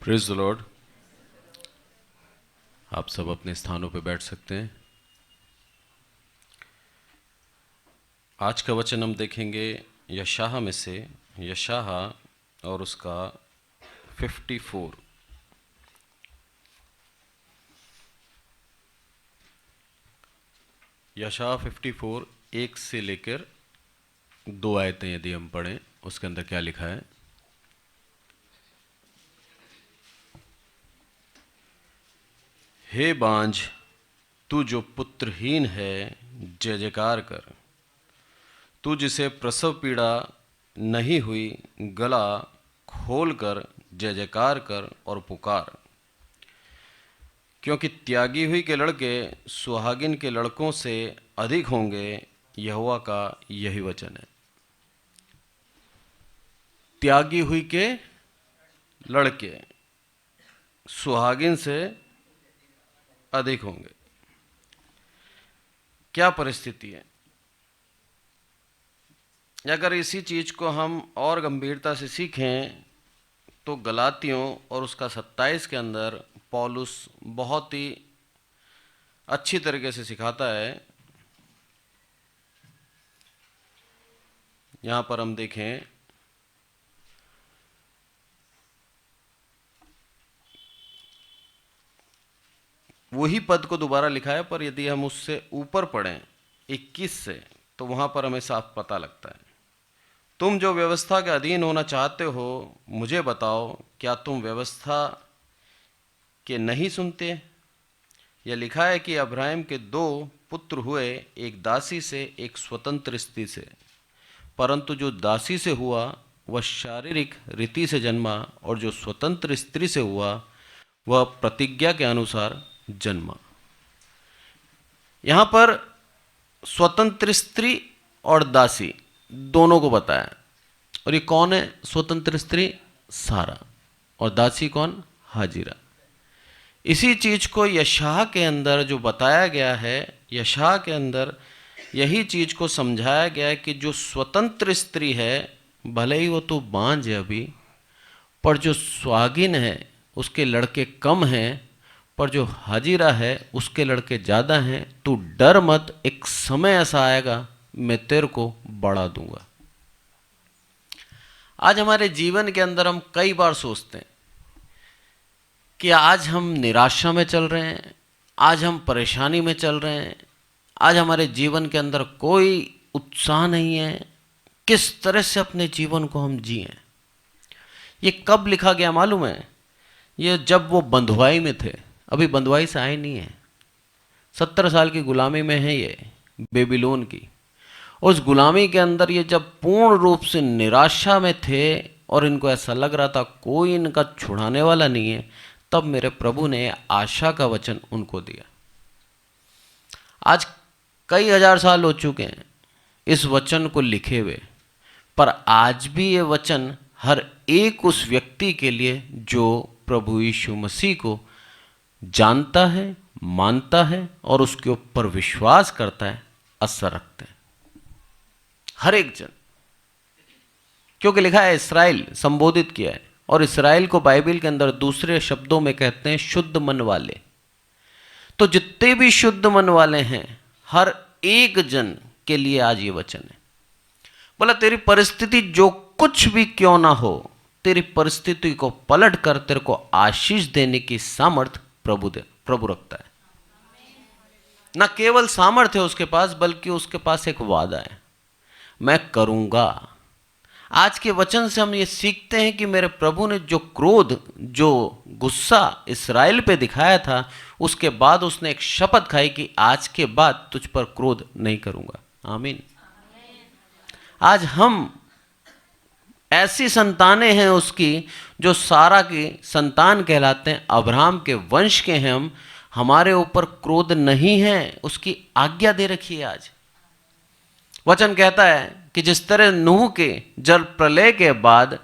Praise the Lord. आप सब अपने स्थानों पर बैठ सकते हैं। आज का वचन हम देखेंगे यशाह में से, यशाह और उसका 54। यशाह 54 1 से लेकर 2 आयतें यदि हम पढ़ें, उसके अंदर क्या लिखा है। हे बांझ, तू जो पुत्रहीन है, जय जयकार कर। तू जिसे प्रसव पीड़ा नहीं हुई, गला खोल कर जय जयकार कर और पुकार, क्योंकि त्यागी हुई के लड़के सुहागिन के लड़कों से अधिक होंगे। यहोवा का यही वचन है। त्यागी हुई के लड़के सुहागिन से अधिक होंगे। क्या परिस्थिति है? अगर इसी चीज को हम और गंभीरता से सीखें तो गलातियों और उसका 27 के अंदर पौलुस बहुत ही अच्छी तरीके से सिखाता है। यहां पर हम देखें, वही पद को दोबारा लिखा है, पर यदि हम उससे ऊपर पढ़ें 21 से, तो वहां पर हमें साफ पता लगता है। तुम जो व्यवस्था के अधीन होना चाहते हो, मुझे बताओ, क्या तुम व्यवस्था के नहीं सुनते? यह लिखा है कि अब्राहम के 2 पुत्र हुए, एक दासी से, एक स्वतंत्र स्त्री से। परंतु जो दासी से हुआ वह शारीरिक रीति से जन्मा, और जो स्वतंत्र स्त्री से हुआ वह प्रतिज्ञा के अनुसार जन्मा। यहां पर स्वतंत्र स्त्री और दासी दोनों को बताया। और ये कौन है स्वतंत्र स्त्री? सारा। और दासी कौन? हाजिरा। इसी चीज को यशाह के अंदर जो बताया गया है, यशाह के अंदर यही चीज को समझाया गया है कि जो स्वतंत्र स्त्री है, भले ही वो तो बांझ है अभी, पर जो सुहागिन है उसके लड़के कम हैं, पर जो हाजिरा है उसके लड़के ज़्यादा हैं। तू डर मत, एक समय ऐसा आएगा मैं तेरे को बढ़ा दूंगा। आज हमारे जीवन के अंदर हम कई बार सोचते हैं कि आज हम निराशा में चल रहे हैं, आज हम परेशानी में चल रहे हैं, आज हमारे जीवन के अंदर कोई उत्साह नहीं है, किस तरह से अपने जीवन को हम जिएं। ये कब लिखा गया मालूम है? ये जब वो बंधुआई में थे। अभी बंधुआई से आए नहीं है, 70 साल की गुलामी में है ये, बेबीलोन की। उस गुलामी के अंदर ये जब पूर्ण रूप से निराशा में थे और इनको ऐसा लग रहा था कोई इनका छुड़ाने वाला नहीं है, तब मेरे प्रभु ने आशा का वचन उनको दिया। आज कई हजार साल हो चुके हैं इस वचन को लिखे हुए, पर आज भी ये वचन हर एक उस व्यक्ति के लिए जो प्रभु यीशु मसीह को जानता है, मानता है और उसके ऊपर विश्वास करता है, असर रखते हैं। हर एक जन, क्योंकि लिखा है इस्राएल संबोधित किया है, और इस्राएल को बाइबल के अंदर दूसरे शब्दों में कहते हैं शुद्ध मन वाले। तो जितने भी शुद्ध मन वाले हैं, हर एक जन के लिए आज ये वचन है। बोला तेरी परिस्थिति जो कुछ भी क्यों ना हो, तेरी परिस्थिति को पलट कर तेरे को आशीष देने की सामर्थ प्रभु रखता है। न केवल सामर्थ है उसके पास, बल्कि उसके पास एक वादा है, मैं करूंगा। आज के वचन से हम ये सीखते हैं कि मेरे प्रभु ने जो क्रोध, जो गुस्सा इस्राएल पे दिखाया था, उसके बाद उसने एक शपथ खाई कि आज के बाद तुझ पर क्रोध नहीं करूंगा। आमीन। आज हम ऐसी संतानें हैं उसकी जो सारा की संतान कहलाते हैं, अब्राहम के वंश के हैं हम। हमारे ऊपर क्रोध नहीं है, उसकी आज्ञा दे रखी है। आज वचन कहता है कि जिस तरह नूह के जल प्रलय के बाद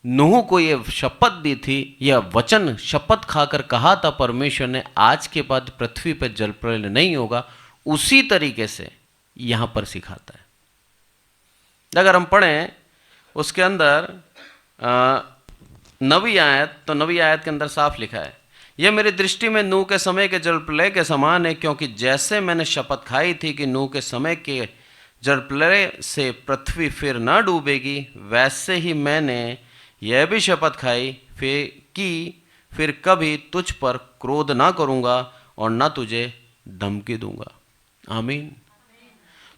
नूह को यह शपथ दी थी, यह वचन शपथ खाकर कहा था परमेश्वर ने, आज के बाद पृथ्वी पर जल प्रलय नहीं होगा, उसी तरीके से यहां पर सिखाता है। अगर हम पढ़ें उसके अंदर 9वीं आयत, तो 9वीं आयत के अंदर साफ लिखा है, यह मेरी दृष्टि में नूह के समय के जलप्रलय के समान है, क्योंकि जैसे मैंने शपथ खाई थी कि नूह के समय के जलप्रलय से पृथ्वी फिर न डूबेगी, वैसे ही मैंने यह भी शपथ खाई फिर कभी तुझ पर क्रोध ना करूँगा और न तुझे धमकी दूंगा। आमीन।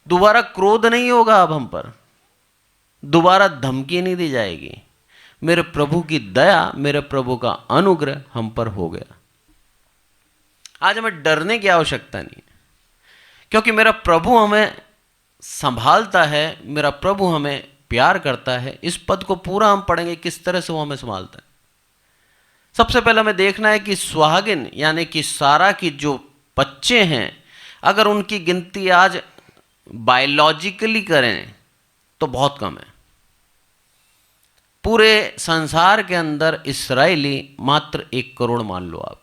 दोबारा क्रोध नहीं होगा अब हम पर, दोबारा धमकी नहीं दी जाएगी। मेरे प्रभु की दया, मेरे प्रभु का अनुग्रह हम पर हो गया। आज हमें डरने की आवश्यकता नहीं, क्योंकि मेरा प्रभु हमें संभालता है, मेरा प्रभु हमें प्यार करता है। इस पद को पूरा हम पढ़ेंगे किस तरह से वो हमें संभालता है। सबसे पहले हमें देखना है कि सुहागिन यानी कि सारा की जो बच्चे हैं, अगर उनकी गिनती आज बायोलॉजिकली करें तो बहुत कम है। पूरे संसार के अंदर इस्राएली मात्र 1 करोड़ मान लो आप,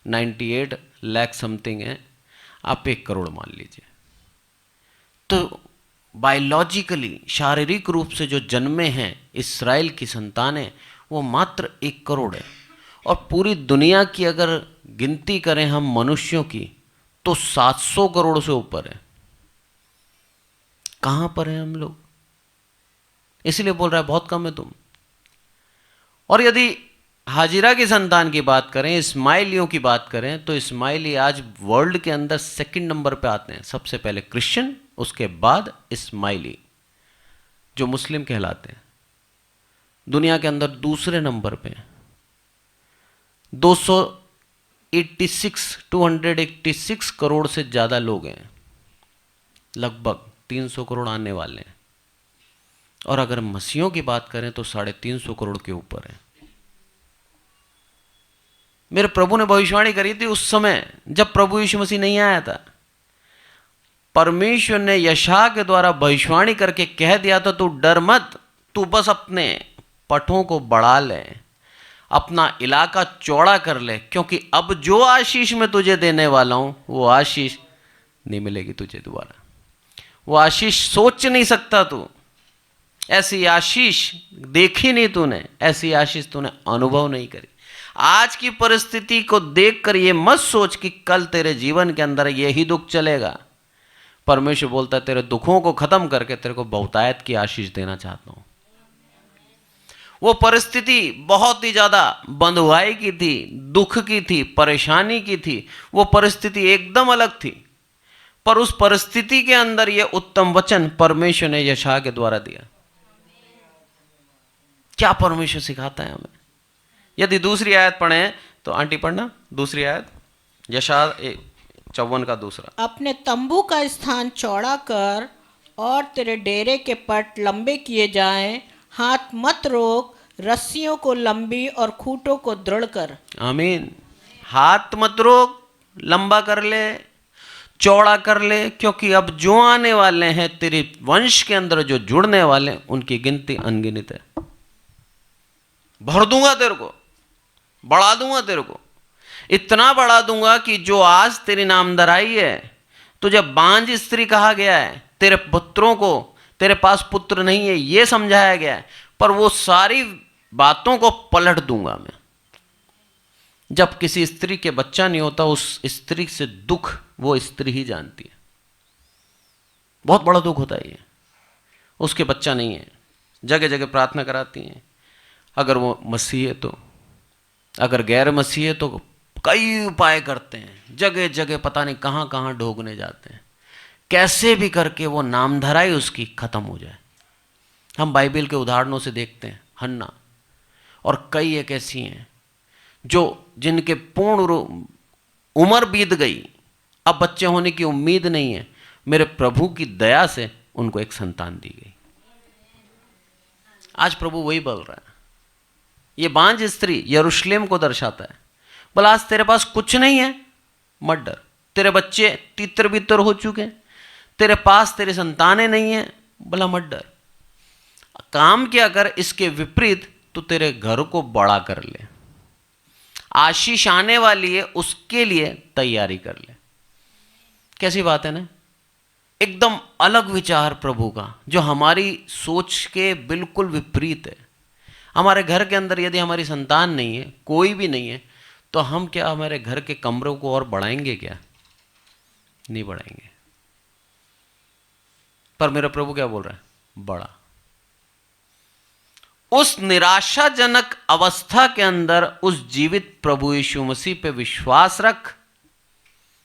98 लाख समथिंग है, आप 1 करोड़ मान लीजिए। तो बायोलॉजिकली शारीरिक रूप से जो जन्मे हैं इस्राएल की संतानें वो मात्र 1 करोड़ है। और पूरी दुनिया की अगर गिनती करें हम मनुष्यों की तो 700 करोड़ से ऊपर है। कहां पर हैं हम लोग? इसलिए बोल रहा है बहुत कम है तुम। और यदि हाजिरा की संतान की बात करें, इस्माइलियों की बात करें, तो इस्माइली आज वर्ल्ड के अंदर 2nd नंबर पे आते हैं। सबसे पहले क्रिश्चियन, उसके बाद इस्माइली जो मुस्लिम कहलाते हैं, दुनिया के अंदर 2 नंबर पे हैं। 286 करोड़ से ज़्यादा लोग हैं, लगभग 300 करोड़ आने वाले हैं। और अगर मसीहों की बात करें तो 350 करोड़ के ऊपर है। मेरे प्रभु ने भविष्यवाणी करी थी उस समय जब प्रभु यीशु मसीह नहीं आया था। परमेश्वर ने यशायाह के द्वारा भविष्यवाणी करके कह दिया था, तू डर मत, तू बस अपने पठों को बढ़ा ले, अपना इलाका चौड़ा कर ले, क्योंकि अब जो आशीष मैं तुझे देने वाला हूं वो आशीष नहीं मिलेगी तुझे दोबारा। वो आशीष सोच नहीं सकता तू, ऐसी आशीष देखी नहीं तूने, ऐसी आशीष तूने अनुभव नहीं करी। आज की परिस्थिति को देखकर ये मत सोच कि कल तेरे जीवन के अंदर यही दुख चलेगा। परमेश्वर बोलता है तेरे दुखों को खत्म करके तेरे को बहुतायत की आशीष देना चाहता हूं। वो परिस्थिति बहुत ही ज्यादा बंधुआई की थी, दुख की थी, परेशानी की थी। वो परिस्थिति एकदम अलग थी, पर उस परिस्थिति के अंदर ये उत्तम वचन परमेश्वर ने यशायाह के द्वारा दिया। क्या परमेश्वर सिखाता है हमें? यदि दूसरी आयत पढ़ें तो आंटी पढ़ना दूसरी आयत, यशायाह 54 का 2। अपने तंबू का स्थान चौड़ा कर और तेरे डेरे के पट लंबे किए जाएं, हाथ मत रोक, रस्सियों को लंबी और खूंटों को दृढ़ कर। आमीन। हाथ मत रोक, लंबा कर ले, चौड़ा कर ले, क्योंकि अब जो आने वाले हैं तेरे वंश के अंदर जो जुड़ने वाले हैं उनकी गिनती अनगिनत है। भर दूंगा तेरे को, बढ़ा दूंगा तेरे को, इतना बढ़ा दूंगा कि जो आज तेरी नामधराई है, तुझे बांझ स्त्री कहा गया है, तेरे पुत्रों को, तेरे पास पुत्र नहीं है ये समझाया गया है, पर वो सारी बातों को पलट दूंगा मैं। जब किसी स्त्री के बच्चा नहीं होता, उस स्त्री से दुख वो स्त्री ही जानती है। बहुत बड़ा दुख होता है ये, उसके बच्चा नहीं है। जगह जगह प्रार्थना कराती हैं, अगर वो मसीह है तो, अगर गैर मसीह है तो कई उपाय करते हैं, जगह जगह पता नहीं कहां कहां ढोगने जाते हैं, कैसे भी करके वो नामधराई उसकी खत्म हो जाए। हम बाइबल के उदाहरणों से देखते हैं, हन्ना और कई एक ऐसी हैं जो जिनके पूर्ण उम्र बीत गई, अब बच्चे होने की उम्मीद नहीं है, मेरे प्रभु की दया से उनको एक संतान दी गई। आज प्रभु वही बोल रहा है। ये बांझ स्त्री यरूशलेम को दर्शाता है। बोला आज तेरे पास कुछ नहीं है, मत डर, तेरे बच्चे तितर बितर हो चुके, तेरे पास तेरी संतानें नहीं है, बोला मत डर। काम क्या कर, इसके विपरीत तू तेरे घर को बड़ा कर ले, आशीष आने वाली है उसके लिए तैयारी कर ले। कैसी बात है ना, एकदम अलग विचार प्रभु का, जो हमारी सोच के बिल्कुल विपरीत है। हमारे घर के अंदर यदि हमारी संतान नहीं है, कोई भी नहीं है, तो हम क्या हमारे घर के कमरों को और बढ़ाएंगे क्या? नहीं बढ़ाएंगे। पर मेरा प्रभु क्या बोल रहा है? बड़ा। उस निराशाजनक अवस्था के अंदर उस जीवित प्रभु यीशु मसीह पे विश्वास रख,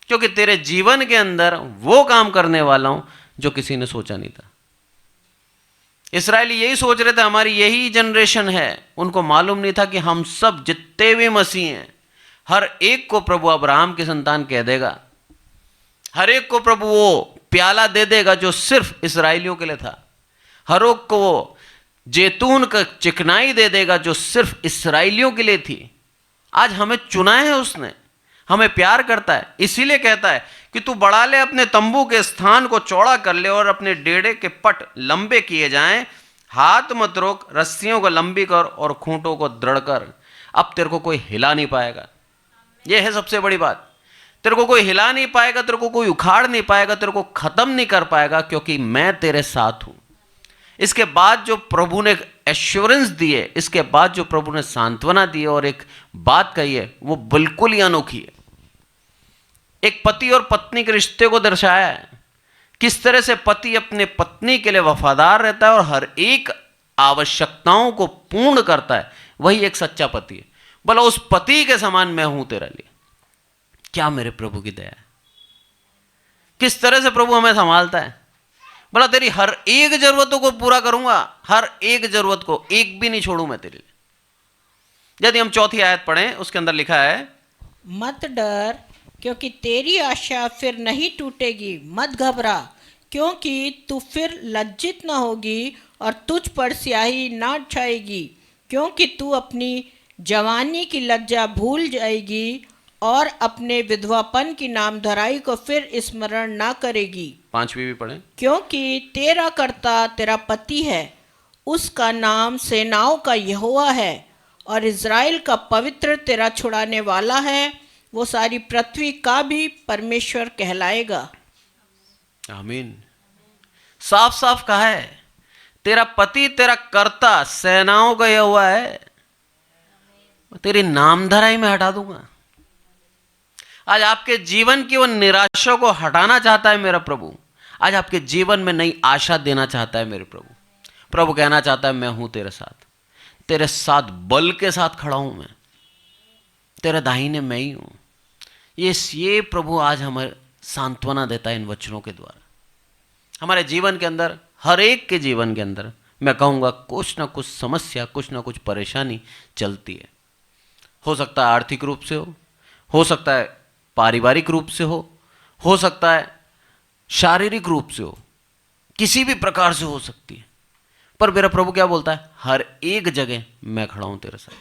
क्योंकि तेरे जीवन के अंदर वो काम करने वाला हूं जो किसी ने सोचा नहीं था। इस्राएली यही सोच रहे थे, हमारी यही जनरेशन है। उनको मालूम नहीं था कि हम सब जितने भी मसीह हैं, हर एक को प्रभु अब्राहम की संतान कह देगा, हर एक को प्रभु वो प्याला दे देगा जो सिर्फ इस्राएलियों के लिए था, हर एक को वो जैतून का चिकनाई दे देगा जो सिर्फ इस्राएलियों के लिए थी। आज हमें चुना है उसने, हमें प्यार करता है, इसीलिए कहता है कि तू बढ़ा ले, अपने तंबू के स्थान को चौड़ा कर ले और अपने डेरे के पट लंबे किए जाएं, हाथ मत रोक, रस्सियों को लंबी कर और खूंटों को दृढ़ कर। अब तेरे को कोई हिला नहीं पाएगा। यह है सबसे बड़ी बात। तेरे को कोई हिला नहीं पाएगा, तेरे को कोई उखाड़ नहीं पाएगा, तेरे को खत्म नहीं कर पाएगा, क्योंकि मैं तेरे साथ हूं। इसके बाद जो प्रभु ने एश्योरेंस दी है, इसके बाद जो प्रभु ने सांत्वना दी है और एक बात कही है, वो बिल्कुल ही अनोखी है। एक पति और पत्नी के रिश्ते को दर्शाया है, किस तरह से पति अपने पत्नी के लिए वफादार रहता है और हर एक आवश्यकताओं को पूर्ण करता है। वही एक सच्चा पति है। बोला उस पति के समान मैं हूं तेरे लिए। क्या मेरे प्रभु की दया है! किस तरह से प्रभु हमें संभालता है। बोला तेरी हर एक जरूरतों को पूरा करूंगा, हर एक जरूरत को, एक भी नहीं छोड़ू मैं तेरे लिए। यदि हम चौथी आयत पढ़ें, उसके अंदर लिखा है, मत डर, क्योंकि तेरी आशा फिर नहीं टूटेगी। मत घबरा, क्योंकि तू फिर लज्जित न होगी और तुझ पर स्याही ना छाएगी, क्योंकि तू अपनी जवानी की लज्जा भूल जाएगी और अपने विधवापन की नामधराई को फिर स्मरण ना करेगी। 5वीं भी पढ़ें। क्योंकि तेरा कर्ता तेरा पति है, उसका नाम सेनाओं का यहोवा है, और इज़राइल का पवित्र तेरा छुड़ाने वाला है। वो सारी पृथ्वी का भी परमेश्वर कहलाएगा। आमीन। साफ साफ कहा है, तेरा पति तेरा कर्ता सेनाओं का यहोवा है, तेरी नामधराई में हटा दूंगा। आज आपके जीवन की वो निराशा को हटाना चाहता है मेरा प्रभु। आज आपके जीवन में नई आशा देना चाहता है मेरे प्रभु। प्रभु कहना चाहता है, मैं हूं तेरे साथ बल के साथ खड़ा हूं, मैं तेरे दाहिने मैं ही हूं। ये प्रभु आज हमें सांत्वना देता है इन वचनों के द्वारा। हमारे जीवन के अंदर, हर एक के जीवन के अंदर मैं कहूँगा कुछ ना कुछ समस्या, कुछ ना कुछ परेशानी चलती है। हो सकता है आर्थिक रूप से हो सकता है पारिवारिक रूप से हो सकता है शारीरिक रूप से हो, किसी भी प्रकार से हो सकती है। पर मेरा प्रभु क्या बोलता है, हर एक जगह मैं खड़ा हूं तेरे साथ।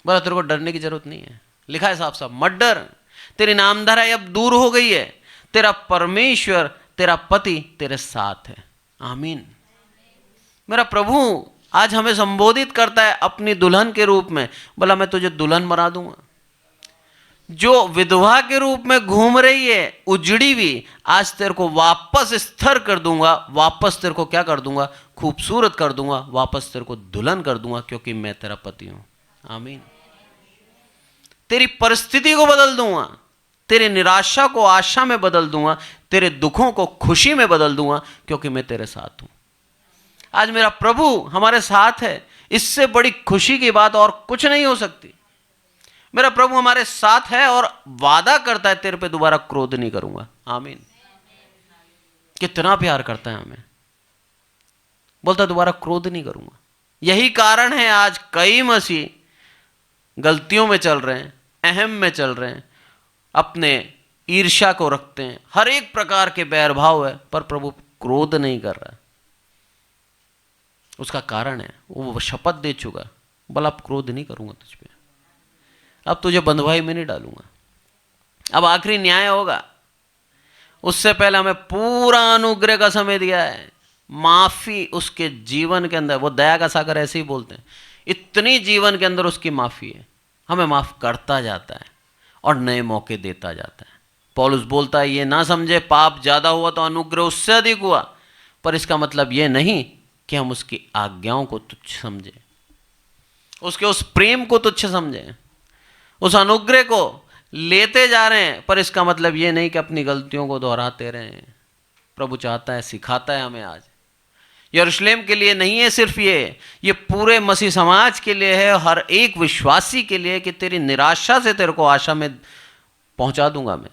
बोला तेरे को डरने की जरूरत नहीं है। लिखा है साफ साफ, मत डर, तेरी नामधराई अब दूर हो गई है, तेरा परमेश्वर तेरा पति तेरे साथ है। आमीन। मेरा प्रभु आज हमें संबोधित करता है अपनी दुल्हन के रूप में। बोला मैं तुझे दुल्हन बना दूंगा। जो विधवा के रूप में घूम रही है उजड़ी हुई, आज तेरे को वापस स्थिर कर दूंगा, वापस तेरे को क्या कर दूंगा, खूबसूरत कर दूंगा, वापस तेरे को दुल्हन कर दूंगा, क्योंकि मैं तेरा पति हूं। आमीन। तेरी परिस्थिति को बदल दूंगा, तेरी निराशा को आशा में बदल दूंगा, तेरे दुखों को खुशी में बदल दूंगा, क्योंकि मैं तेरे साथ हूं। आज मेरा प्रभु हमारे साथ है, इससे बड़ी खुशी की बात और कुछ नहीं हो सकती। मेरा प्रभु हमारे साथ है और वादा करता है, तेरे पे दोबारा क्रोध नहीं करूंगा। आमीन। कितना प्यार करता है हमें। बोलता दोबारा क्रोध नहीं करूंगा। यही कारण है आज कई मसीह गलतियों में चल रहे हैं, अहम में चल रहे हैं, अपने ईर्ष्या को रखते हैं, हर एक प्रकार के बैर भाव है, पर प्रभु क्रोध नहीं कर रहा। उसका कारण है वो शपथ दे चुका, बोला अब क्रोध नहीं करूंगा तुझ पे, अब तुझे बंधुआई में नहीं डालूंगा, अब आखिरी न्याय होगा। उससे पहले हमें पूरा अनुग्रह का समय दिया है, माफी उसके जीवन के अंदर। वो दया का सागर ऐसे ही बोलते हैं, इतनी जीवन के अंदर उसकी माफी है, हमें माफ करता जाता है और नए मौके देता जाता है। पौलुस बोलता है, ये ना समझे पाप ज्यादा हुआ तो अनुग्रह उससे अधिक हुआ, पर इसका मतलब ये नहीं कि हम उसकी आज्ञाओं को तुच्छ समझें, उसके उस प्रेम को तुच्छ समझें, उस अनुग्रह को लेते जा रहे हैं, पर इसका मतलब ये नहीं कि अपनी गलतियों को दोहराते रहें। प्रभु चाहता है, सिखाता है हमें आज। यरूशलेम के लिए नहीं है सिर्फ ये पूरे मसीह समाज के लिए है, हर एक विश्वासी के लिए, कि तेरी निराशा से तेरे को आशा में पहुंचा दूंगा मैं,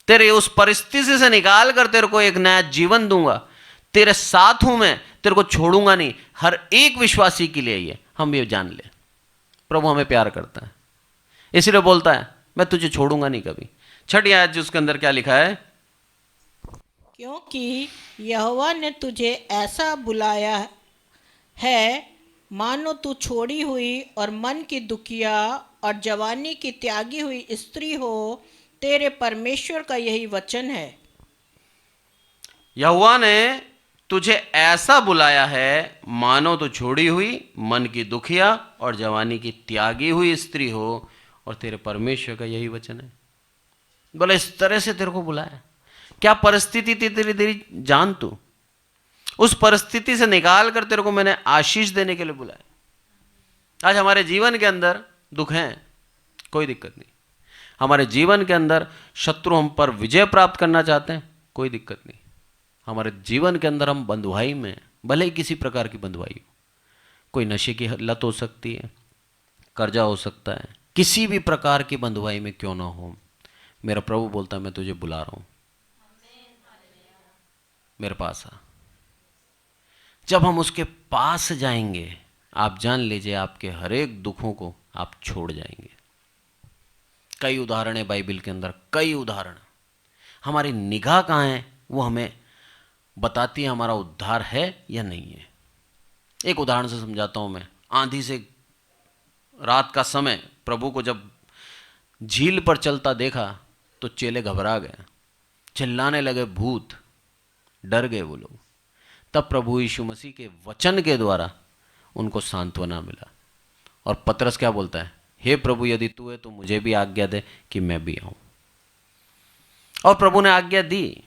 तेरे उस परिस्थिति से निकाल कर तेरे को एक नया जीवन दूंगा, तेरे साथ हूं मैं, तेरे को छोड़ूंगा नहीं। हर एक विश्वासी के लिए ये हम ये जान ले, प्रभु हमें प्यार करता है, इसलिए बोलता है मैं तुझे छोड़ूंगा नहीं कभी। छठी आयत उसके अंदर क्या लिखा है? क्योंकि यहोवा ने तुझे ऐसा बुलाया है मानो तू छोड़ी हुई और मन की दुखिया और जवानी की त्यागी हुई स्त्री हो, तेरे परमेश्वर का यही वचन है। यहोवा ने तुझे ऐसा बुलाया है मानो तो छोड़ी हुई, मन की दुखिया और जवानी की त्यागी हुई स्त्री हो, और तेरे परमेश्वर का यही वचन है। बोले इस तरह से तेरे को बुलाया। क्या परिस्थिति थी तेरी जान, तू उस परिस्थिति से निकाल कर तेरे को मैंने आशीष देने के लिए बुलाया। आज हमारे जीवन के अंदर दुख हैं, कोई दिक्कत नहीं। हमारे जीवन के अंदर शत्रु हम पर विजय प्राप्त करना चाहते हैं, कोई दिक्कत नहीं। हमारे जीवन के अंदर हम बंधुआई में, भले ही किसी प्रकार की बंधुआई हो, कोई नशे की लत हो सकती है, कर्जा हो सकता है, किसी भी प्रकार की बंधुआई में क्यों ना हो, मेरा प्रभु बोलता है मैं तुझे बुला रहा हूं, मेरे पास आ। जब हम उसके पास जाएंगे, आप जान लीजिए आपके हर एक दुखों को आप छोड़ जाएंगे। कई उदाहरण है बाइबल के अंदर, कई उदाहरण। हमारी निगाह कहाँ है वो हमें बताती है हमारा उद्धार है या नहीं है। एक उदाहरण से समझाता हूं मैं। आंधी से रात का समय प्रभु को जब झील पर चलता देखा तो चेले घबरा गए, चिल्लाने लगे, भूत, डर गए वो लोग। तब प्रभु यीशु मसीह के वचन के द्वारा उनको सांत्वना मिला। और पतरस क्या बोलता है? हे प्रभु यदि तू है तो मुझे भी आज्ञा दे कि मैं भी आऊं। और प्रभु ने आज्ञा दी।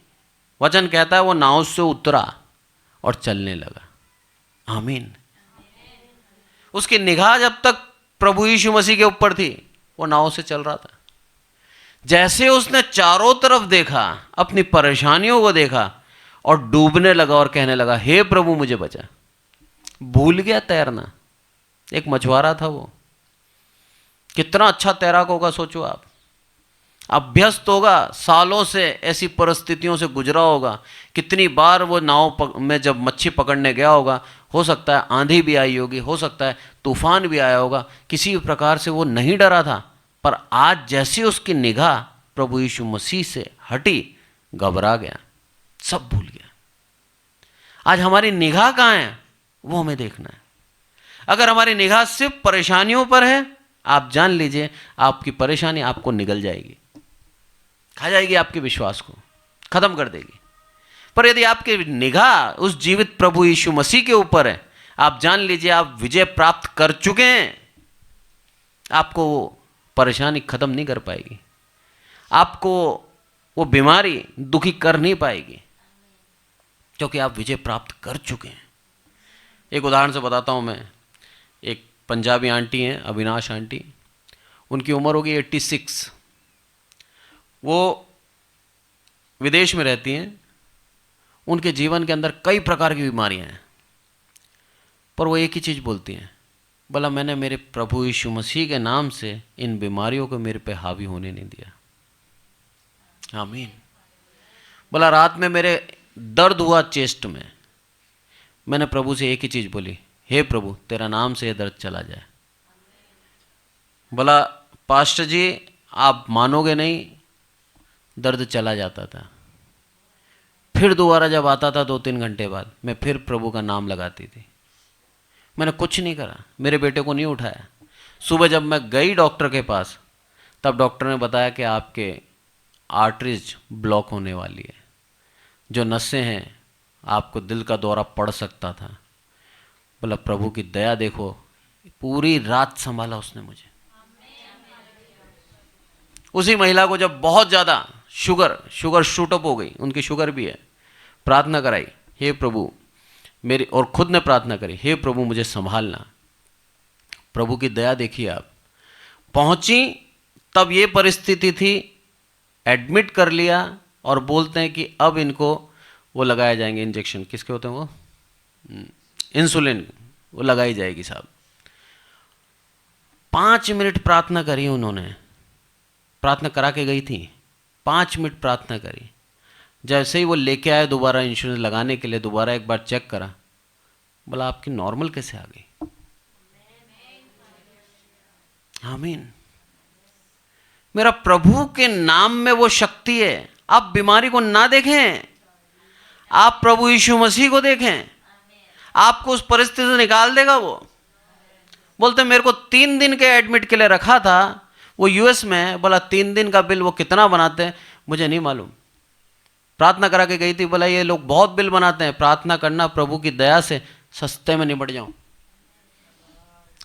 वचन कहता है वो नाव से उतरा और चलने लगा। आमीन। उसकी निगाह जब तक प्रभु यीशु मसीह के ऊपर थी वो नाव से चल रहा था। जैसे उसने चारों तरफ देखा, अपनी परेशानियों को देखा और डूबने लगा और कहने लगा हे प्रभु मुझे बचा। भूल गया तैरना। एक मछुआरा था वो। कितना अच्छा तैराक होगा सोचो आप। अभ्यस्त होगा, सालों से ऐसी परिस्थितियों से गुजरा होगा। कितनी बार वो नाव में जब मच्छी पकड़ने गया होगा, हो सकता है आंधी भी आई होगी, हो सकता है तूफान भी आया होगा, किसी भी प्रकार से वो नहीं डरा था। पर आज जैसी उसकी निगाह प्रभु यीशु मसीह से हटी, घबरा गया, सब भूल गया। आज हमारी निगाह कहाँ है वो हमें देखना है। अगर हमारी निगाह सिर्फ परेशानियों पर है, आप जान लीजिए आपकी परेशानी आपको निगल जाएगी, खा जाएगी, आपके विश्वास को खत्म कर देगी। पर यदि आपकी निगाह उस जीवित प्रभु यीशु मसीह के ऊपर है, आप जान लीजिए आप विजय प्राप्त कर चुके हैं। आपको वो परेशानी खत्म नहीं कर पाएगी, आपको वो बीमारी दुखी कर नहीं पाएगी, क्योंकि आप विजय प्राप्त कर चुके हैं। एक उदाहरण से बताता हूं मैं। एक पंजाबी आंटी हैं, अविनाश आंटी। उनकी उम्र होगी 86। वो विदेश में रहती हैं। उनके जीवन के अंदर कई प्रकार की बीमारियां हैं, पर वो एक ही चीज़ बोलती हैं, बोला मैंने मेरे प्रभु यीशु मसीह के नाम से इन बीमारियों को मेरे पे हावी होने नहीं दिया। आमीन। बोला रात में मेरे दर्द हुआ चेस्ट में, मैंने प्रभु से एक ही चीज़ बोली, हे प्रभु तेरा नाम से ये दर्द चला जाए। बोला पास्टर जी आप मानोगे नहीं, दर्द चला जाता था। फिर दोबारा जब आता था 2-3 घंटे बाद, मैं फिर प्रभु का नाम लगाती थी। मैंने कुछ नहीं करा, मेरे बेटे को नहीं उठाया। सुबह जब मैं गई डॉक्टर के पास, तब डॉक्टर ने बताया कि आपके आर्टरीज ब्लॉक होने वाली है, जो नसें हैं, आपको दिल का दौरा पड़ सकता था। बोला प्रभु की दया देखो, पूरी रात संभाला उसने मुझे। उसी महिला को जब बहुत ज़्यादा शुगर शूट अप हो गई, उनकी शुगर भी है, प्रार्थना कराई, हे प्रभु मेरी, और खुद ने प्रार्थना करी, हे प्रभु मुझे संभालना। प्रभु की दया देखिए आप, पहुंची तब ये परिस्थिति थी, एडमिट कर लिया और बोलते हैं कि अब इनको वो लगाए जाएंगे इंजेक्शन, किसके होते हैं वो, इंसुलिन, वो लगाई जाएगी साहब। 5 मिनट प्रार्थना करी उन्होंने, प्रार्थना करा के गई थी, 5 मिनट प्रार्थना करी। जैसे ही वो लेके आए दोबारा इंश्योरेंस लगाने के लिए, दोबारा एक बार चेक करा, बोला आपकी नॉर्मल कैसे आ गई। आमीन। मेरा प्रभु के नाम में वो शक्ति है। आप बीमारी को ना देखें, आप प्रभु यीशु मसीह को देखें, आपको उस परिस्थिति से निकाल देगा वो। बोलते मेरे को 3 दिन के एडमिट के लिए रखा था वो यूएस में, बोला 3 दिन का बिल वो कितना बनाते हैं मुझे नहीं मालूम, प्रार्थना करा के गई थी, बोला ये लोग बहुत बिल बनाते हैं, प्रार्थना करना प्रभु की दया से सस्ते में निपट जाऊं।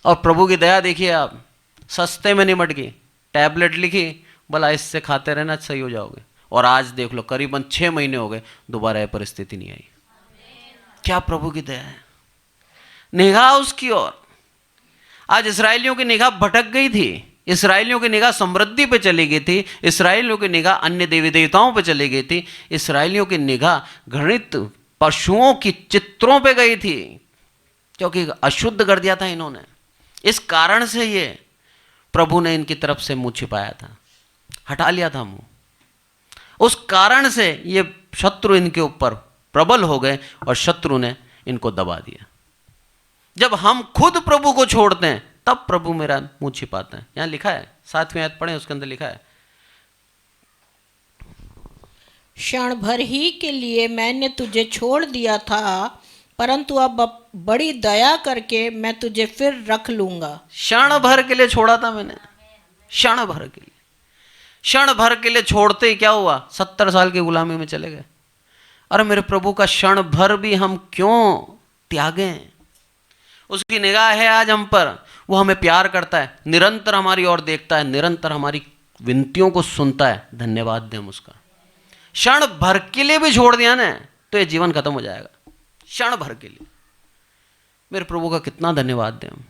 और प्रभु की दया देखिए आप, सस्ते में निपट गई। टैबलेट लिखी, बोला इससे खाते रहना सही हो जाओगे, और आज देख लो करीबन 6 महीने हो गए, दोबारा यह परिस्थिति नहीं आई। क्या प्रभु की दया है, निगाह उसकी ओर। आज इस्राएलियों की निगाह भटक गई थी, इस्राएलियों की निगाह समृद्धि पे चली गई थी, इस्राएलियों की निगाह अन्य देवी देवताओं पे चली गई थी, इस्राएलियों की निगाह घृणित पशुओं की चित्रों पे गई थी, क्योंकि अशुद्ध कर दिया था इन्होंने। इस कारण से ये प्रभु ने इनकी तरफ से मुंह छिपाया था, हटा लिया था मुंह। उस कारण से ये शत्रु इनके ऊपर प्रबल हो गए और शत्रु ने इनको दबा दिया। जब हम खुद प्रभु को छोड़ते हैं तब प्रभु मेरा मुंह छिपाते हैं। यहां लिखा है, 7वीं आयत पढ़ें, उसके अंदर लिखा है, क्षण भर ही के लिए मैंने तुझे छोड़ दिया था, परंतु अब बड़ी दया करके मैं तुझे फिर रख लूंगा। क्षण भर के लिए छोड़ा था मैंने, क्षण भर के लिए, क्षण भर के लिए छोड़ते ही क्या हुआ, 70 साल की गुलामी में चले गए। अरे मेरे प्रभु का क्षण भर भी हम क्यों त्यागें। उसकी निगाह है आज हम पर, वो हमें प्यार करता है, निरंतर हमारी ओर देखता है, निरंतर हमारी विनतियों को सुनता है। धन्यवाद दें हम उसका। क्षण भर के लिए भी छोड़ दिया ना तो ये जीवन खत्म हो जाएगा, क्षण भर के लिए। मेरे प्रभु का कितना धन्यवाद दें हम।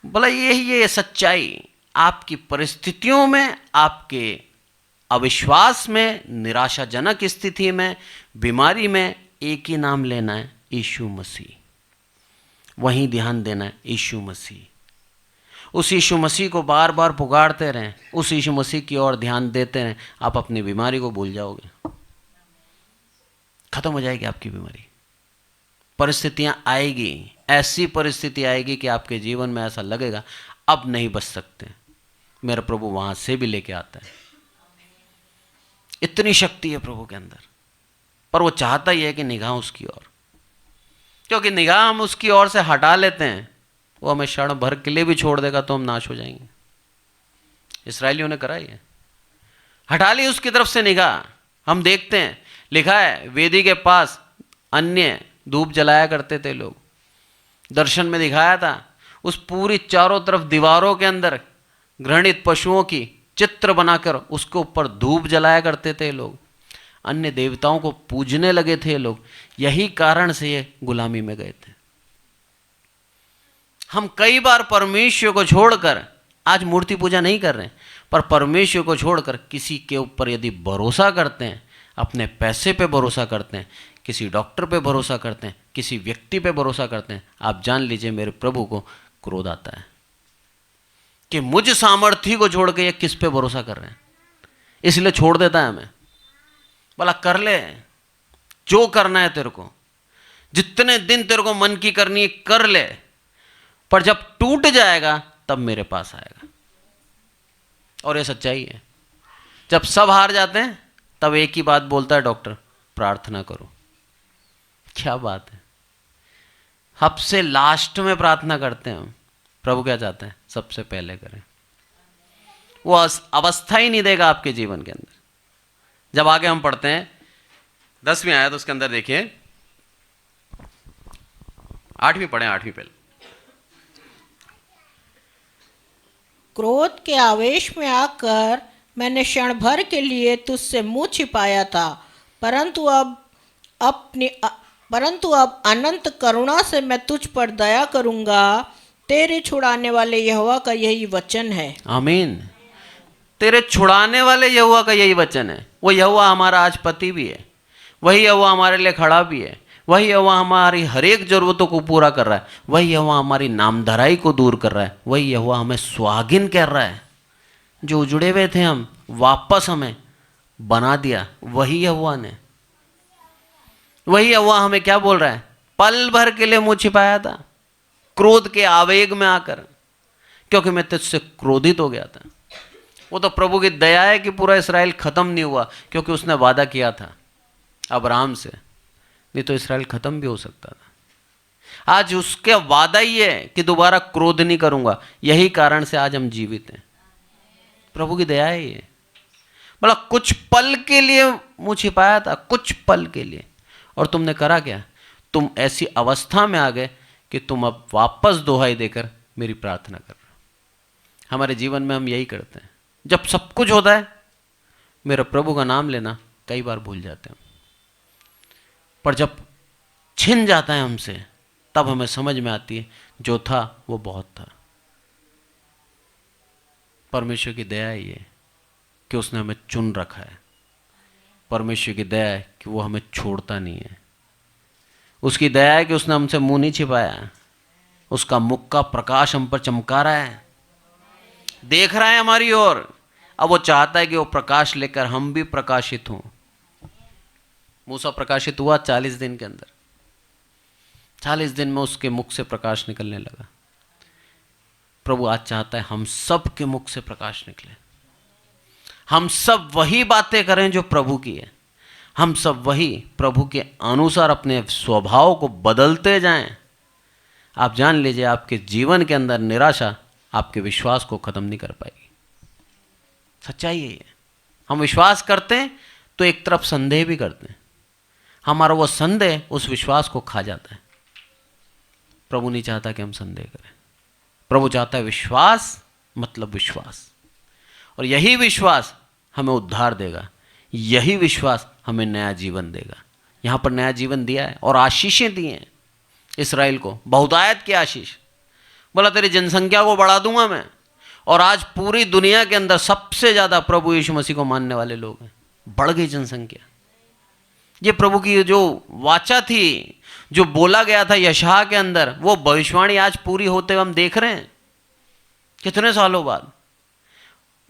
बोला यही ये सच्चाई आपकी परिस्थितियों में, आपके अविश्वास में, निराशाजनक स्थिति में, बीमारी में, एक ही नाम लेना है, यीशु मसीह। वहीं ध्यान देना है, यीशु मसीह। उस यीशु मसीह को बार बार पुकारते रहें, उस यीशु मसीह की ओर ध्यान देते रहें, आप अपनी बीमारी को भूल जाओगे, खत्म हो जाएगी आपकी बीमारी। परिस्थितियां आएगी, ऐसी परिस्थिति आएगी कि आपके जीवन में ऐसा लगेगा अब नहीं बच सकते। मेरा प्रभु वहां से भी लेके आता है। इतनी शक्ति है प्रभु के अंदर, पर वो चाहता ही है कि निगाह उसकी ओर, क्योंकि निगाह हम उसकी ओर से हटा लेते हैं, वो हमें क्षण भर के लिए भी छोड़ देगा तो हम नाश हो जाएंगे। इस्राएलियों ने करा है, हटा ली उसकी तरफ से निगाह। हम देखते हैं, लिखा है वेदी के पास अन्य धूप जलाया करते थे लोग, दर्शन में दिखाया था। उस पूरी चारों तरफ दीवारों के अंदर घृणित पशुओं की चित्र बनाकर उसके ऊपर धूप जलाया करते थे लोग, अन्य देवताओं को पूजने लगे थे लोग। यही कारण से ये गुलामी में गए थे। हम कई बार परमेश्वर को छोड़कर, आज मूर्ति पूजा नहीं कर रहे हैं, पर परमेश्वर को छोड़कर किसी के ऊपर यदि भरोसा करते हैं, अपने पैसे पे भरोसा करते हैं, किसी डॉक्टर पे भरोसा करते हैं, किसी व्यक्ति पे भरोसा करते हैं, आप जान लीजिए मेरे प्रभु को क्रोध आता है कि मुझ सामर्थ्य को छोड़ के ये किस पे भरोसा कर रहे हैं। इसलिए छोड़ देता है हमें। बोला कर ले जो करना है तेरे को, जितने दिन तेरे को मन की करनी है कर ले, पर जब टूट जाएगा तब मेरे पास आएगा। और ये सच्चाई है। जब सब हार जाते हैं तब एक ही बात बोलता है डॉक्टर, प्रार्थना करो। क्या बात है, सबसे लास्ट में प्रार्थना करते हैं हम। प्रभु क्या चाहते हैं, सबसे पहले करें। वो अवस्था ही नहीं देगा आपके जीवन के अंदर। जब आगे हम पढ़ते हैं 10वीं आयत, उसके अंदर देखिए 8वीं पढ़े, 8वीं पहले। क्रोध के आवेश में आकर मैंने क्षण भर के लिए तुझसे मुंह छिपाया था, परंतु अब अपनी परंतु अब अनंत करुणा से मैं तुझ पर दया करूंगा, तेरे छुड़ाने वाले यहोवा का यही वचन है। आमीन। तेरे छुड़ाने वाले यहोवा का यही वचन है। वो यहोवा हमारा आज पति भी है, वही यहोवा हमारे लिए खड़ा भी है, वही यहोवा हमारी हर एक जरूरतों को पूरा कर रहा है, वही यहोवा हमारी नामधराई को दूर कर रहा है, वही यहोवा हमें सुहागिन कर रहा है। जो उजड़े हुए थे हम, वापस हमें बना दिया वही यहोवा ने। वही यहोवा हमें क्या बोल रहा है? पल भर के लिए मुंह छिपाया था क्रोध के आवेग में आकर, क्योंकि मैं तुझसे क्रोधित हो गया था। वो तो प्रभु की दया है कि पूरा इस्राएल खत्म नहीं हुआ, क्योंकि उसने वादा किया था अब्राहम से, नहीं तो इस्राएल खत्म भी हो सकता था। आज उसके वादा ही है कि दोबारा क्रोध नहीं करूंगा। यही कारण से आज हम जीवित हैं। प्रभु की दया है ये। बोला कुछ पल के लिए मुंह छिपाया था, कुछ पल के लिए, और तुमने करा क्या? तुम ऐसी अवस्था में आ गए कि तुम अब वापस दोहाई देकर मेरी प्रार्थना कर रहे हो। हमारे जीवन में हम यही करते हैं। जब सब कुछ होता है, मेरे प्रभु का नाम लेना कई बार भूल जाते हैं, पर जब छिन जाता है हमसे, तब हमें समझ में आती है जो था वो बहुत था। परमेश्वर की दया है ये कि उसने हमें चुन रखा है। परमेश्वर की दया है कि वो हमें छोड़ता नहीं है। उसकी दया है कि उसने हमसे मुंह नहीं छिपाया। उसका मुख का प्रकाश हम पर चमका रहा है, देख रहा है हमारी ओर। अब वो चाहता है कि वो प्रकाश लेकर हम भी प्रकाशित हों। मूसा प्रकाशित हुआ 40 दिन के अंदर। 40 दिन में उसके मुख से प्रकाश निकलने लगा। प्रभु आज चाहता है हम सब के मुख से प्रकाश निकले। हम सब वही बातें करें जो प्रभु की है। हम सब वही प्रभु के अनुसार अपने स्वभाव को बदलते जाएं। आप जान लीजिए, आपके जीवन के अंदर निराशा आपके विश्वास को खत्म नहीं कर पाएगी। सच्चाई है ये। हम विश्वास करते हैं तो एक तरफ संदेह भी करते हैं। हमारा वो संदेह उस विश्वास को खा जाता है। प्रभु नहीं चाहता कि हम संदेह करें। प्रभु चाहता है विश्वास, मतलब विश्वास। और यही विश्वास हमें उद्धार देगा। यही विश्वास हमें नया जीवन देगा। यहाँ पर नया जीवन दिया है और आशीषें दी हैं इसराइल को, बहुतायत की आशीष। बोला तेरी जनसंख्या को बढ़ा दूंगा मैं। और आज पूरी दुनिया के अंदर सबसे ज़्यादा प्रभु यीशु मसीह को मानने वाले लोग हैं। बढ़ गई जनसंख्या। ये प्रभु की जो वाचा थी, जो बोला गया था यशायाह के अंदर, वो भविष्यवाणी आज पूरी होते हुए हम देख रहे हैं। कितने सालों बाद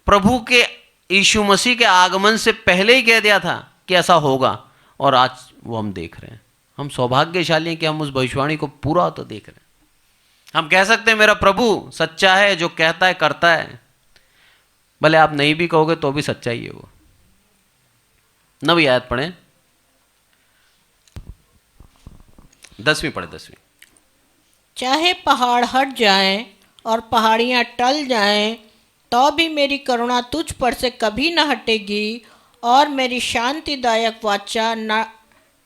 प्रभु के यीशु मसीह के आगमन से पहले ही कह दिया था कि ऐसा होगा, और आज वो हम देख रहे हैं। हम सौभाग्यशाली हैं कि हम उस भविष्यवाणी को पूरा तो देख रहे हैं। हम कह सकते हैं मेरा प्रभु सच्चा है, जो कहता है करता है। भले आप नहीं भी कहोगे तो भी सच्चा ही है वो। 9वीं आयत पढ़ें, 10वीं पढ़े, 10वीं। चाहे पहाड़ हट जाएं और पहाड़ियां टल जाएं, तो भी मेरी करुणा तुझ पर से कभी न हटेगी और मेरी शांतिदायक वाचा न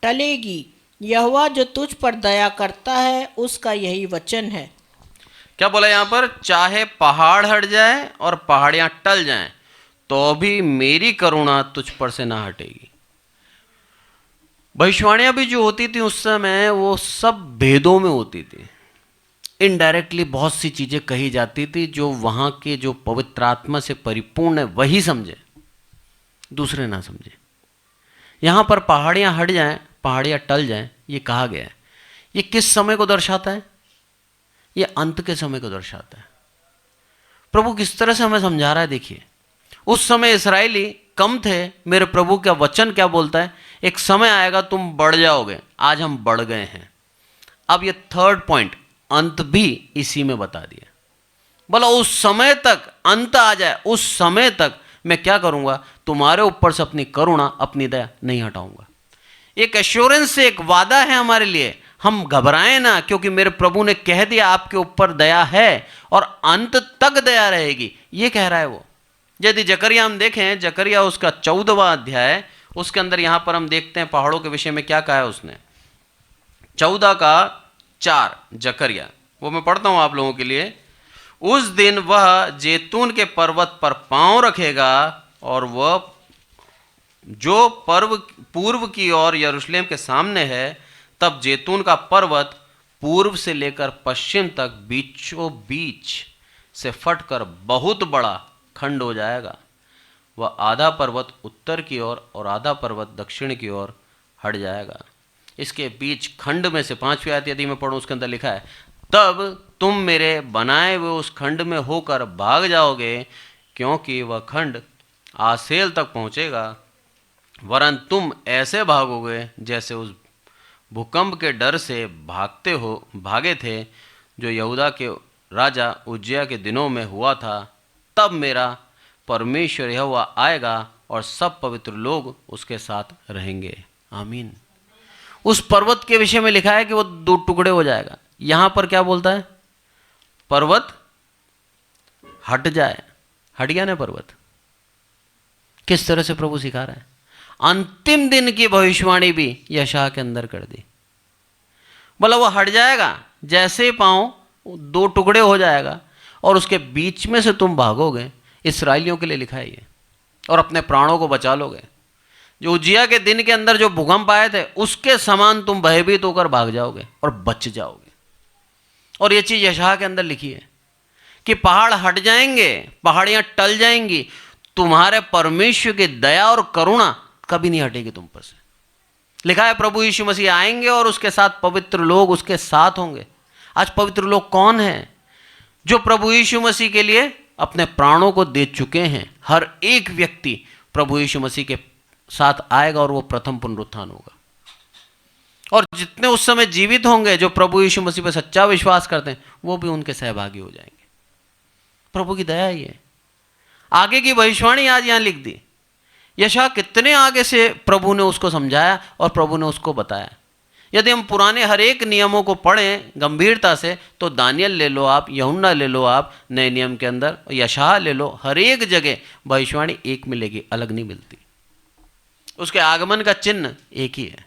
टलेगी। यहोवा जो तुझ पर दया करता है, उसका यही वचन है। क्या बोला यहाँ पर? चाहे पहाड़ हट जाए और पहाड़ियां टल जाएं, तो भी मेरी करुणा तुझ पर से ना हटेगी। भविष्यवाणियां भी जो होती थी उस समय, वो सब भेदों में होती थी। इनडायरेक्टली बहुत सी चीजें कही जाती थी जो वहां के जो पवित्र आत्मा से परिपूर्ण है वही समझे, दूसरे ना समझे। यहां पर पहाड़ियां हट जाएं, पहाड़ियां टल जाएं, ये कहा गया है। ये किस समय को दर्शाता है? ये अंत के समय को दर्शाता है। प्रभु किस तरह से हमें समझा रहा है, देखिए। उस समय इस्राएली कम थे। मेरे प्रभु का वचन क्या बोलता है? एक समय आएगा तुम बढ़ जाओगे। आज हम बढ़ गए हैं। अब ये थर्ड पॉइंट, अंत भी इसी में बता दिया। बोला उस समय तक, अंत आ जाए उस समय तक मैं क्या करूंगा? तुम्हारे ऊपर से अपनी करुणा, अपनी दया नहीं हटाऊंगा। एक एश्योरेंस से, एक वादा है हमारे लिए। हम घबराएं ना, क्योंकि मेरे प्रभु ने कह दिया आपके ऊपर दया है और अंत तक दया रहेगी। ये कह रहा है वो। यदि जकरिया हम देखें, जकरिया उसका 14वां अध्याय, उसके अंदर यहां पर हम देखते हैं पहाड़ों के विषय में क्या कहा है उसने। 14:4 जकरिया, वो मैं पढ़ता हूं आप लोगों के लिए। उस दिन वह जैतून के पर्वत पर पांव रखेगा और वह जो पर्व पूर्व की ओर यरूशलेम के सामने है, तब जैतून का पर्वत पूर्व से लेकर पश्चिम तक बीचों बीच से फटकर बहुत बड़ा खंड हो जाएगा। वह आधा पर्वत उत्तर की ओर और आधा पर्वत दक्षिण की ओर हट जाएगा। इसके बीच खंड में से 5वीं आयत यदि मैं पढ़ूं, उसके अंदर लिखा है, तब तुम मेरे बनाए हुए उस खंड में होकर भाग जाओगे, क्योंकि वह खंड आसेल तक पहुंचेगा, वरन तुम ऐसे भागोगे जैसे उस भूकंप के डर से भागे थे जो यहूदा के राजा उज्जिया के दिनों में हुआ था। तब मेरा परमेश्वर यहोवा आएगा और सब पवित्र लोग उसके साथ रहेंगे। आमीन। उस पर्वत के विषय में लिखा है कि वो 2 टुकड़े हो जाएगा। यहां पर क्या बोलता है? पर्वत हट जाए। हट गया ना पर्वत। किस तरह से प्रभु सिखा रहा है? अंतिम दिन की भविष्यवाणी भी यशायाह के अंदर कर दी। बोला वो हट जाएगा, जैसे पांव 2 टुकड़े हो जाएगा और उसके बीच में से तुम भागोगे। इस्राएलियों के लिए लिखा है ये, और अपने प्राणों को बचा लोगे। जो उज्जिया के दिन के अंदर जो भूकंप आए थे उसके समान तुम भयभीत होकर भाग जाओगे और बच जाओगे। और ये चीज यशायाह के अंदर लिखी है कि पहाड़ हट जाएंगे, पहाड़ियां टल जाएंगी, तुम्हारे परमेश्वर की दया और करुणा कभी नहीं हटेगी तुम पर से। लिखा है प्रभु यीशु मसीह आएंगे और उसके साथ पवित्र लोग उसके साथ होंगे। आज पवित्र लोग कौन हैं? जो प्रभु यीशु मसीह के लिए अपने प्राणों को दे चुके हैं। हर एक व्यक्ति प्रभु यीशु मसीह के साथ आएगा और वो प्रथम पुनरुत्थान होगा। और जितने उस समय जीवित होंगे जो प्रभु यीशु मसीह पर सच्चा विश्वास करते हैं, वो भी उनके सहभागी हो जाएंगे। प्रभु की दया ही है। आगे की भविष्यवाणी आज यहां लिख दी। यशायाह कितने आगे से प्रभु ने उसको समझाया और प्रभु ने उसको बताया। यदि हम पुराने हर एक नियमों को पढ़ें गंभीरता से, तो दानियल ले लो आप, यूहन्ना ले लो आप, नए नियम के अंदर यशायाह ले लो, हर एक जगह भविष्यवाणी एक मिलेगी, अलग नहीं मिलती। उसके आगमन का चिन्ह एक ही है।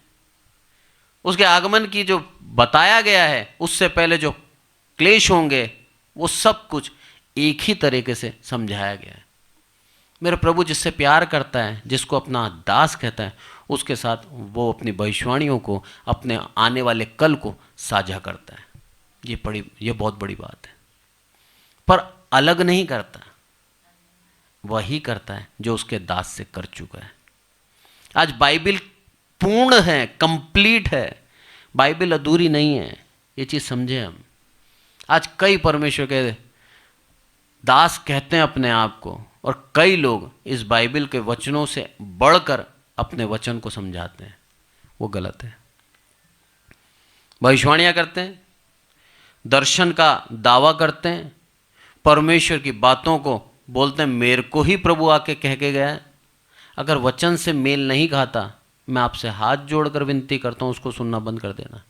उसके आगमन की जो बताया गया है, उससे पहले जो क्लेश होंगे, वो सब कुछ एक ही तरीके से समझाया गया है। मेरे प्रभु जिससे प्यार करता है, जिसको अपना दास कहता है, उसके साथ वो अपनी भविष्यवाणियों को, अपने आने वाले कल को साझा करता है। ये बहुत बड़ी बात है। पर अलग नहीं करता, वही करता है जो उसके दास से कर चुका है। आज बाइबिल पूर्ण है, कंप्लीट है। बाइबिल अधूरी नहीं है। ये चीज समझे हम। आज कई परमेश्वर के दास कहते हैं अपने आप को, और कई लोग इस बाइबिल के वचनों से बढ़कर अपने वचन को समझाते हैं। वो गलत है। भविष्यवाणियां करते हैं, दर्शन का दावा करते हैं, परमेश्वर की बातों को बोलते हैं मेरे को ही प्रभु आके कह के गया है। अगर वचन से मेल नहीं खाता, मैं आपसे हाथ जोड़कर विनती करता हूं उसको सुनना बंद कर देना।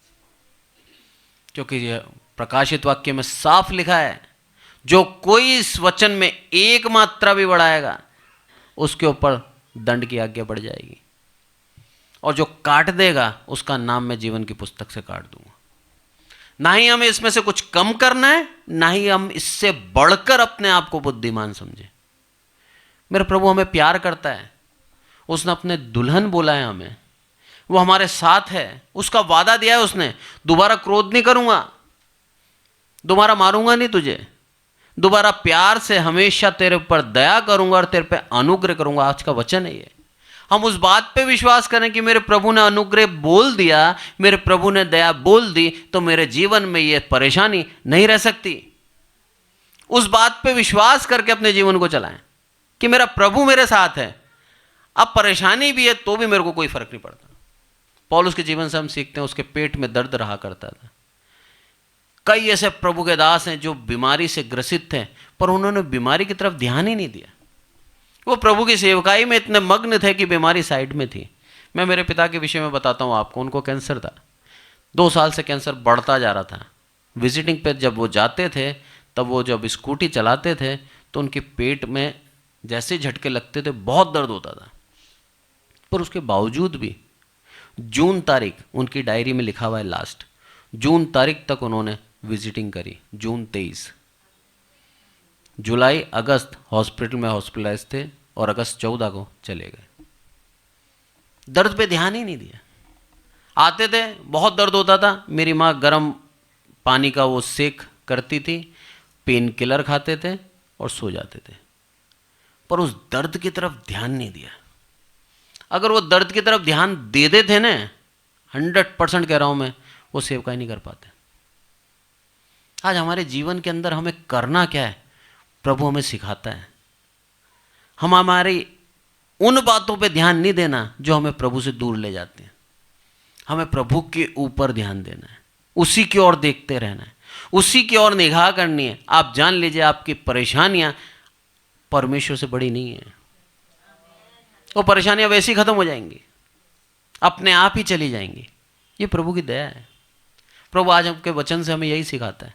क्योंकि यह प्रकाशित वाक्य में साफ लिखा है, जो कोई इस वचन में एक मात्रा भी बढ़ाएगा उसके ऊपर दंड की आज्ञा बढ़ जाएगी, और जो काट देगा उसका नाम मैं जीवन की पुस्तक से काट दूंगा। ना ही हमें इसमें से कुछ कम करना है, ना ही हम इससे बढ़कर अपने आप को बुद्धिमान समझे। मेरे प्रभु हमें प्यार करता है। उसने अपने दुल्हन बोला है हमें, वो हमारे साथ है, उसका वादा दिया है उसने, दोबारा क्रोध नहीं करूंगा, दोबारा मारूंगा नहीं तुझे, दोबारा प्यार से हमेशा तेरे ऊपर दया करूंगा और तेरे पे अनुग्रह करूंगा। आज का वचन है ये। हम उस बात पे विश्वास करें कि मेरे प्रभु ने अनुग्रह बोल दिया, मेरे प्रभु ने दया बोल दी, तो मेरे जीवन में ये परेशानी नहीं रह सकती। उस बात पे विश्वास करके अपने जीवन को चलाएं कि मेरा प्रभु मेरे साथ है। अब परेशानी भी है तो भी मेरे को कोई फर्क नहीं पड़ता। पौलुस के जीवन से हम सीखते हैं, उसके पेट में दर्द रहा करता था। कई ऐसे प्रभु के दास हैं जो बीमारी से ग्रसित थे, पर उन्होंने बीमारी की तरफ ध्यान ही नहीं दिया। वो प्रभु की सेवकाई में इतने मग्न थे कि बीमारी साइड में थी। मैं मेरे पिता के विषय में बताता हूँ आपको। उनको कैंसर था। 2 साल से कैंसर बढ़ता जा रहा था। विजिटिंग पे जब वो जाते थे, तब वो जब स्कूटी चलाते थे तो उनके पेट में जैसे झटके लगते थे, बहुत दर्द होता था। पर उसके बावजूद भी जून तारीख उनकी डायरी में लिखा हुआ है, लास्ट जून तारीख तक उन्होंने विजिटिंग करी। जून 23, जुलाई अगस्त हॉस्पिटल में हॉस्पिटलाइज थे और अगस्त 14 को चले गए। दर्द पे ध्यान ही नहीं दिया। आते थे, बहुत दर्द होता था, मेरी माँ गर्म पानी का वो सेक करती थी, पेन किलर खाते थे और सो जाते थे, पर उस दर्द की तरफ ध्यान नहीं दिया। अगर वो दर्द की तरफ ध्यान दे देते ना, 100% कह रहा हूं मैं, वो सेवकाई नहीं कर पाते। आज हमारे जीवन के अंदर हमें करना क्या है, प्रभु हमें सिखाता है। हम हमारी उन बातों पे ध्यान नहीं देना जो हमें प्रभु से दूर ले जाते हैं। हमें प्रभु के ऊपर ध्यान देना है, उसी की ओर देखते रहना है, उसी की ओर निगाह करनी है। आप जान लीजिए आपकी परेशानियां परमेश्वर से बड़ी नहीं है। वो परेशानियां वैसी खत्म हो जाएंगी, अपने आप ही चली जाएंगी। ये प्रभु की दया है। प्रभु आज आपके वचन से हमें यही सिखाता है।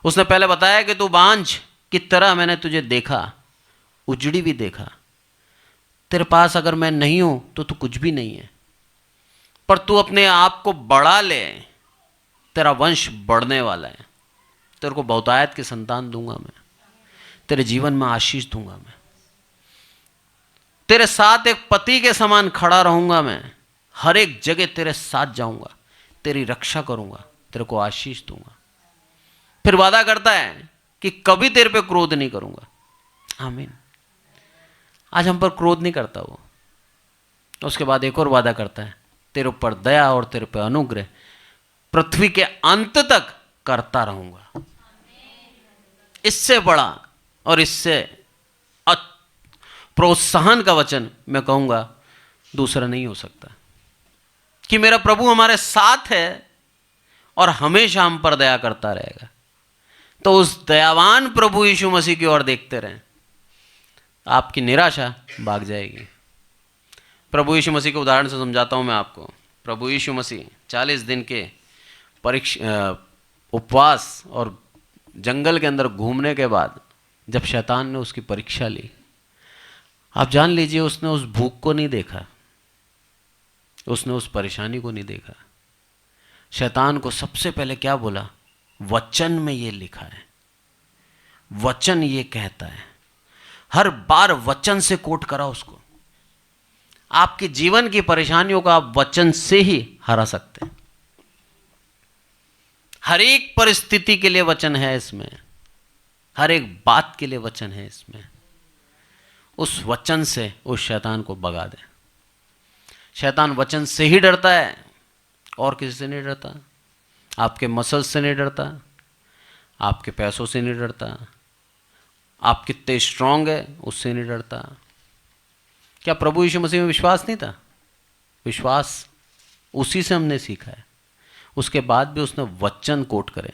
उसने पहले बताया कि तू बांझ की तरह मैंने तुझे देखा, उजड़ी भी देखा। तेरे पास अगर मैं नहीं हूं तो तू कुछ भी नहीं है, पर तू अपने आप को बढ़ा ले, तेरा वंश बढ़ने वाला है। तेरे को बहुतायत की संतान दूंगा मैं, तेरे जीवन में आशीष दूंगा मैं, तेरे साथ एक पति के समान खड़ा रहूंगा मैं, हर एक जगह तेरे साथ जाऊंगा, तेरी रक्षा करूंगा, तेरे को आशीष दूंगा। फिर वादा करता है कि कभी तेरे पे क्रोध नहीं करूंगा। आमीन। आज हम पर क्रोध नहीं करता वो। उसके बाद एक और वादा करता है, तेरे ऊपर दया और तेरे पे अनुग्रह पृथ्वी के अंत तक करता रहूंगा। इससे बड़ा और इससे प्रोत्साहन का वचन मैं कहूंगा दूसरा नहीं हो सकता, कि मेरा प्रभु हमारे साथ है और हमेशा हम पर दया करता रहेगा। तो उस दयावान प्रभु यीशु मसीह की ओर देखते रहें, आपकी निराशा भाग जाएगी। प्रभु यीशु मसीह के उदाहरण से समझाता हूं मैं आपको। प्रभु यीशु मसीह 40 दिन के उपवास और जंगल के अंदर घूमने के बाद जब शैतान ने उसकी परीक्षा ली, आप जान लीजिए उसने उस भूख को नहीं देखा, उसने उस परेशानी को नहीं देखा। शैतान को सबसे पहले क्या बोला? वचन में ये लिखा है, वचन ये कहता है। हर बार वचन से कोट करा उसको। आपके जीवन की परेशानियों को आप वचन से ही हरा सकते हैं। हर एक परिस्थिति के लिए वचन है इसमें, हर एक बात के लिए वचन है इसमें। उस वचन से उस शैतान को भगा दे। शैतान वचन से ही डरता है, और किसी से नहीं डरता। आपके मसल्स से नहीं डरता, आपके पैसों से नहीं डरता, आप कितने स्ट्रांग है उससे नहीं डरता। क्या प्रभु यीशु मसीह में विश्वास नहीं था? विश्वास उसी से हमने सीखा है। उसके बाद भी उसने वचन कोट करे।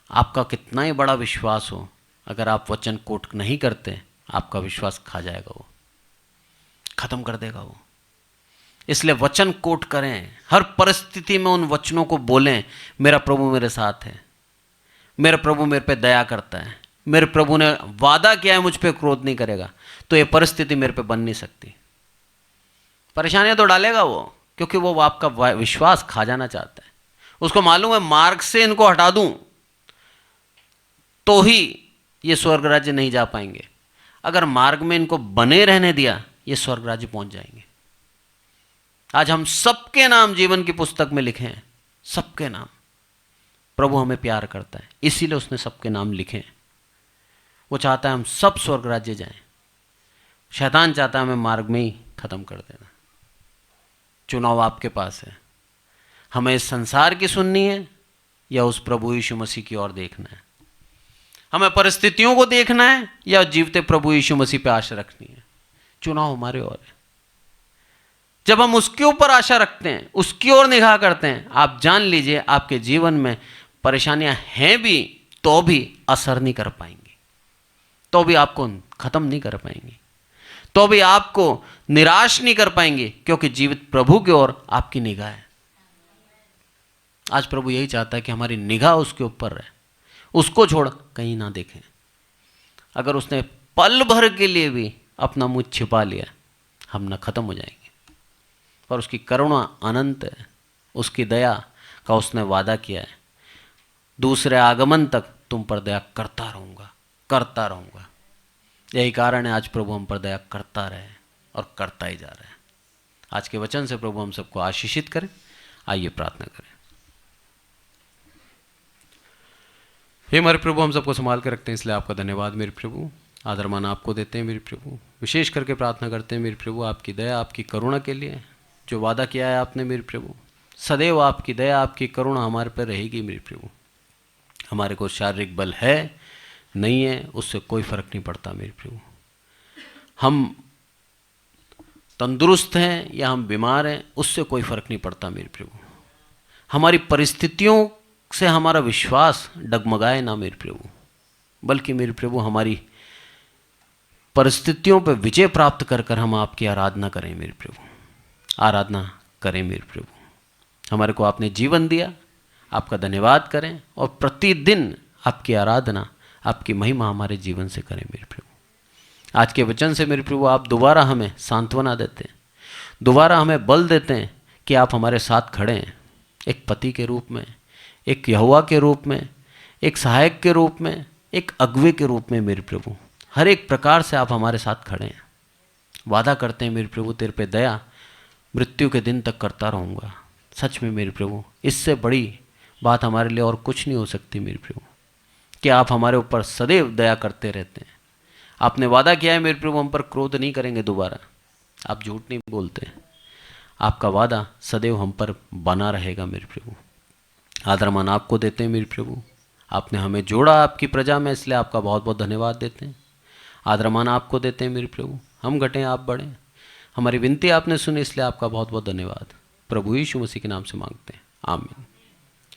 आपका कितना ही बड़ा विश्वास हो, अगर आप वचन कोट नहीं करते, आपका विश्वास खा जाएगा, वो खत्म कर देगा वो। इसलिए वचन कोट करें, हर परिस्थिति में उन वचनों को बोलें, मेरा प्रभु मेरे साथ है, मेरा प्रभु मेरे पे दया करता है, मेरे प्रभु ने वादा किया है मुझ पे क्रोध नहीं करेगा, तो ये परिस्थिति मेरे पे बन नहीं सकती। परेशानियां तो डालेगा वो, क्योंकि वो आपका विश्वास खा जाना चाहता है। उसको मालूम है मार्ग से इनको हटा दूं तो ही ये स्वर्ग राज्य नहीं जा पाएंगे। अगर मार्ग में इनको बने रहने दिया, ये स्वर्ग राज्य पहुंच जाएंगे। आज हम सबके नाम जीवन की पुस्तक में लिखे हैं, सबके नाम। प्रभु हमें प्यार करता है, इसीलिए उसने सबके नाम लिखे हैं। वो चाहता है हम सब स्वर्ग राज्य जाएं। शैतान चाहता है हमें मार्ग में ही खत्म कर देना। चुनाव आपके पास है, हमें इस संसार की सुननी है या उस प्रभु यीशु मसीह की ओर देखना है। हमें परिस्थितियों को देखना है या जीवते प्रभु यीशु मसीह पे आशा रखनी है। चुनाव हमारे ओर है। जब हम उसके ऊपर आशा रखते हैं, उसकी ओर निगाह करते हैं, आप जान लीजिए आपके जीवन में परेशानियां हैं भी तो भी असर नहीं कर पाएंगी, तो भी आपको खत्म नहीं कर पाएंगी, तो भी आपको निराश नहीं कर पाएंगे, क्योंकि जीवित प्रभु की ओर आपकी निगाह है। आज प्रभु यही चाहता है कि हमारी निगाह उसके ऊपर रहे, उसको छोड़ कहीं ना देखें। अगर उसने पल भर के लिए भी अपना मुंह छिपा लिया, हम ना खत्म हो जाएंगे। पर उसकी करुणा अनंत है, उसकी दया का उसने वादा किया है, दूसरे आगमन तक तुम पर दया करता रहूंगा, करता रहूंगा। यही कारण है आज प्रभु हम पर दया करता रहे और करता ही जा रहा है। आज के वचन से प्रभु हम सबको आशीषित करें। आइए प्रार्थना करें। हे हमारे प्रभु, हम सबको संभाल के रखते हैं, इसलिए आपका धन्यवाद मेरे प्रभु। आदर मान आपको देते हैं मेरे प्रभु। विशेष करके प्रार्थना करते हैं मेरे प्रभु आपकी दया, आपकी करुणा के लिए। जो वादा किया है आपने मेरे प्रभु, सदैव आपकी दया, आपकी करुणा हमारे पर रहेगी मेरे प्रभु। हमारे को शारीरिक बल है नहीं है उससे कोई फर्क नहीं पड़ता मेरे प्रभु। हम तंदुरुस्त हैं या हम बीमार हैं उससे कोई फर्क नहीं पड़ता मेरे प्रभु। हमारी परिस्थितियों से हमारा विश्वास डगमगाए ना मेरे प्रभु, बल्कि मेरे प्रभु हमारी परिस्थितियों पर विजय प्राप्त कर कर हम आपकी आराधना करें मेरे प्रभु, आराधना करें मेरे प्रभु। हमारे को आपने जीवन दिया, आपका धन्यवाद करें और प्रतिदिन आपकी आराधना, आपकी महिमा हमारे जीवन से करें मेरे प्रभु। आज के वचन से मेरे प्रभु आप दोबारा हमें सांत्वना देते हैं, दोबारा हमें बल देते हैं कि आप हमारे साथ खड़े हैं, एक पति के रूप में, एक यहोवा के रूप में, एक सहायक के रूप में, एक अगुवे के रूप में मेरे प्रभु। हर एक प्रकार से आप हमारे साथ खड़े हैं। वादा करते हैं मेरे प्रभु तेरे पे दया मृत्यु के दिन तक करता रहूँगा। सच में मेरे प्रभु इससे बड़ी बात हमारे लिए और कुछ नहीं हो सकती मेरे प्रभु, कि आप हमारे ऊपर सदैव दया करते रहते हैं। आपने वादा किया है मेरे प्रभु हम पर क्रोध नहीं करेंगे दोबारा, आप झूठ नहीं बोलते। आपका वादा सदैव हम पर बना रहेगा मेरे प्रभु। आदर मान आपको देते हैं मेरे प्रभु। आपने हमें जोड़ा आपकी प्रजा में, इसलिए आपका बहुत बहुत धन्यवाद देते हैं। आदर मान आपको देते हैं मेरे प्रभु। हम घटें आप बढ़ें, हमारी विनती आपने सुनी, इसलिए आपका बहुत बहुत धन्यवाद। प्रभु यीशु मसीह के नाम से मांगते हैं, आमीन।